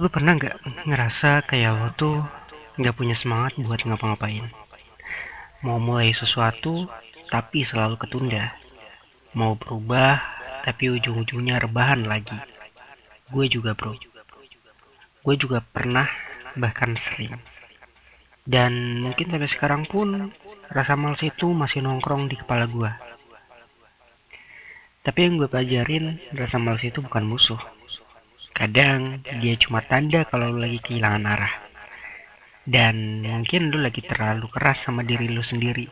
Lu pernah nggak ngerasa kayak lo tuh nggak punya semangat buat ngapa-ngapain? Mau mulai sesuatu, tapi selalu ketunda. Mau berubah, tapi ujung-ujungnya rebahan lagi. Gue juga bro, gue juga pernah, bahkan sering. Dan mungkin sampai sekarang pun, rasa males itu masih nongkrong di kepala gue. Tapi yang gue pelajarin, rasa males itu bukan musuh. Kadang, dia cuma tanda kalau lo lagi kehilangan arah. Dan mungkin lu lagi terlalu keras sama diri lu sendiri.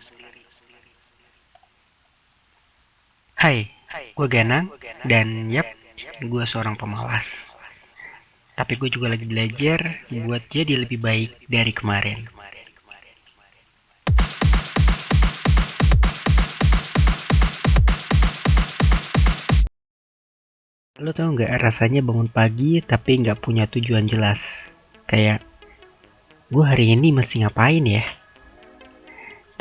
Hai, gue Ganang, dan yap, gue seorang pemalas. Tapi gue juga lagi belajar buat jadi lebih baik dari kemarin. Lo tau gak rasanya bangun pagi tapi gak punya tujuan jelas? Kayak, gue hari ini mesti ngapain ya?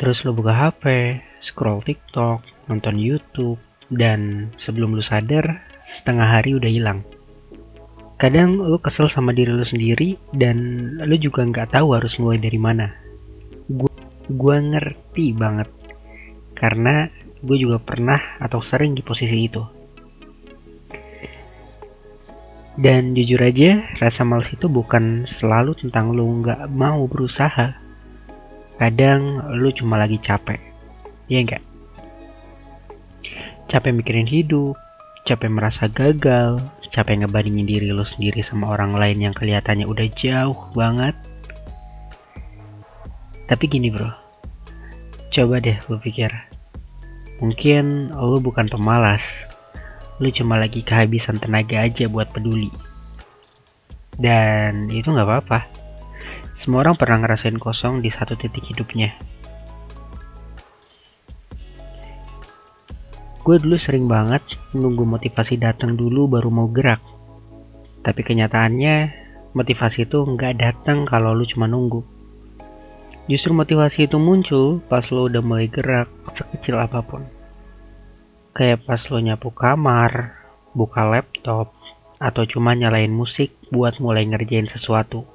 Terus lo buka HP, scroll TikTok, nonton YouTube, dan sebelum lo sadar, setengah hari udah hilang. Kadang lu kesel sama diri lu sendiri dan lu juga nggak tahu harus mulai dari mana. Gua ngerti banget karena gue juga pernah atau sering di posisi itu. Dan jujur aja, rasa males itu bukan selalu tentang lu nggak mau berusaha. Kadang lu cuma lagi capek, ya nggak? Capek mikirin hidup, capek merasa gagal, capek ngebandingin diri lu sendiri sama orang lain yang kelihatannya udah jauh banget. Tapi gini bro, coba deh lu pikir, mungkin lu bukan pemalas, lu cuma lagi kehabisan tenaga aja buat peduli. Dan itu gak apa-apa, semua orang pernah ngerasain kosong di satu titik hidupnya. Gue dulu sering banget nunggu motivasi datang dulu baru mau gerak. Tapi kenyataannya, motivasi itu gak datang kalau lu cuma nunggu. Justru motivasi itu muncul pas lo udah mulai gerak, sekecil apapun. Kayak pas lo nyapu kamar, buka laptop, atau cuma nyalain musik buat mulai ngerjain sesuatu.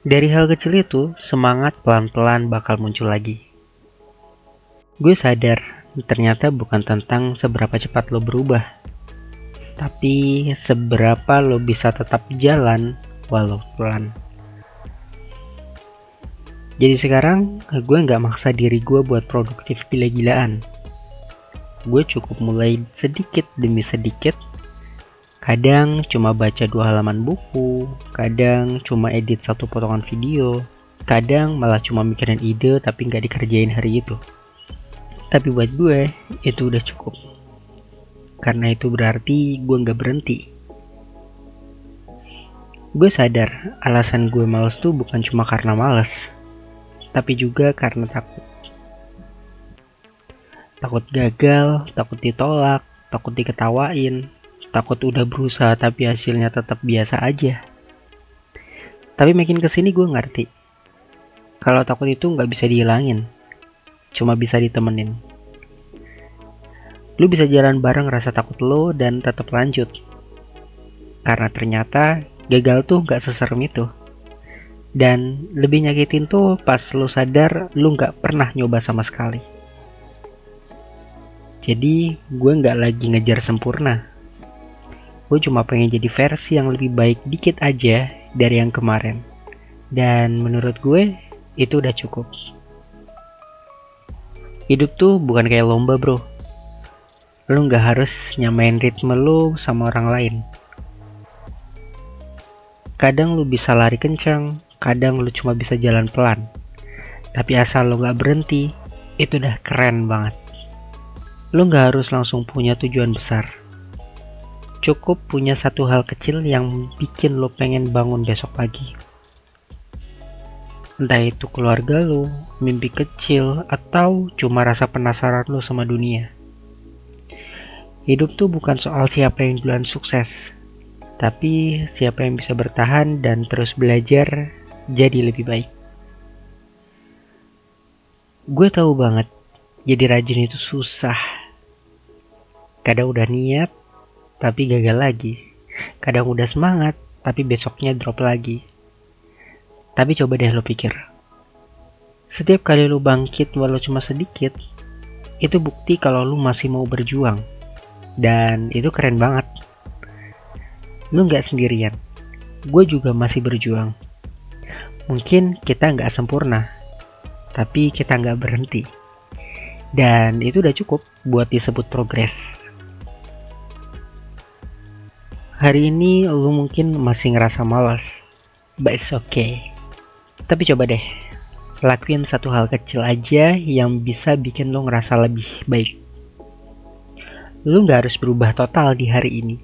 Dari hal kecil itu, semangat pelan-pelan bakal muncul lagi. Gue sadar, ternyata bukan tentang seberapa cepat lo berubah, tapi seberapa lo bisa tetap jalan walau pelan. Jadi sekarang, gue gak maksa diri gue buat produktif gila-gilaan. Gue cukup mulai sedikit demi sedikit. Kadang cuma baca 2 halaman buku, kadang cuma edit 1 potongan video, kadang malah cuma mikirin ide tapi gak dikerjain hari itu. Tapi buat gue, itu udah cukup. Karena itu berarti gue gak berhenti. Gue sadar, alasan gue males tuh bukan cuma karena males, tapi juga karena takut. Takut gagal, takut ditolak, takut diketawain, takut udah berusaha tapi hasilnya tetap biasa aja. Tapi makin kesini gue ngerti, kalau takut itu gak bisa dihilangin, cuma bisa ditemenin. Lu bisa jalan bareng rasa takut lo dan tetap lanjut. Karena ternyata gagal tuh gak seserem itu. Dan lebih nyakitin tuh pas lu sadar lu gak pernah nyoba sama sekali. Jadi gue gak lagi ngejar sempurna. Gue cuma pengen jadi versi yang lebih baik dikit aja dari yang kemarin. Dan menurut gue itu udah cukup. Hidup tuh bukan kayak lomba bro. Lu gak harus nyamain ritme lu sama orang lain. Kadang lu bisa lari kencang, kadang lu cuma bisa jalan pelan. Tapi asal lu gak berhenti, itu udah keren banget. Lu gak harus langsung punya tujuan besar. Cukup punya satu hal kecil yang bikin lu pengen bangun besok pagi. Entah itu keluarga lu, mimpi kecil, atau cuma rasa penasaran lu sama dunia. Hidup tuh bukan soal siapa yang duluan sukses, tapi siapa yang bisa bertahan dan terus belajar jadi lebih baik. Gue tahu banget, jadi rajin itu susah. Kadang udah niat, tapi gagal lagi. Kadang udah semangat, tapi besoknya drop lagi. Tapi coba deh lo pikir, setiap kali lo bangkit walau cuma sedikit, itu bukti kalau lo masih mau berjuang. Dan itu keren banget. Lo gak sendirian, gue juga masih berjuang. Mungkin kita gak sempurna, tapi kita gak berhenti. Dan itu udah cukup buat disebut progres. Hari ini lo mungkin masih ngerasa malas, but it's okay. Tapi coba deh, lakuin satu hal kecil aja yang bisa bikin lo ngerasa lebih baik. Lo gak harus berubah total di hari ini.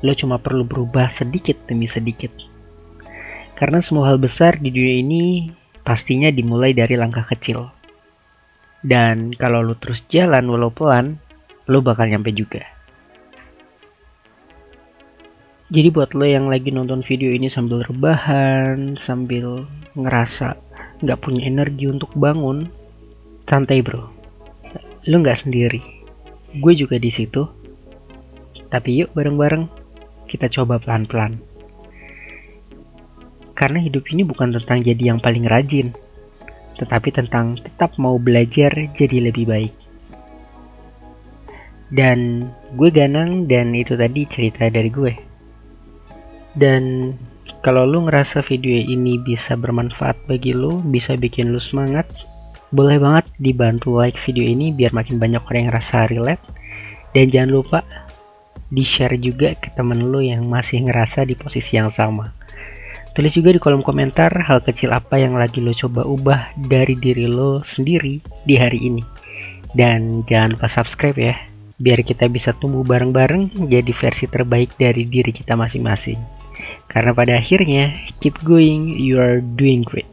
Lo cuma perlu berubah sedikit demi sedikit. Karena semua hal besar di dunia ini pastinya dimulai dari langkah kecil. Dan kalau lo terus jalan walau pelan, lo bakal nyampe juga. Jadi buat lo yang lagi nonton video ini sambil rebahan, sambil ngerasa gak punya energi untuk bangun, santai bro. Lo gak sendiri. Gue juga di situ. Tapi yuk bareng-bareng kita coba pelan-pelan. Karena hidup ini bukan tentang jadi yang paling rajin, tetapi tentang tetap mau belajar jadi lebih baik. Dan gue Ganang, dan itu tadi cerita dari gue. Dan kalau lu ngerasa video ini bisa bermanfaat bagi lu, bisa bikin lu semangat, boleh banget dibantu like video ini biar makin banyak orang yang ngerasa relate. Dan jangan lupa di-share juga ke temen lu yang masih ngerasa di posisi yang sama. Tulis juga di kolom komentar hal kecil apa yang lagi lo coba ubah dari diri lo sendiri di hari ini. Dan jangan lupa subscribe ya, biar kita bisa tumbuh bareng-bareng jadi versi terbaik dari diri kita masing-masing. Karena pada akhirnya, keep going, you are doing great.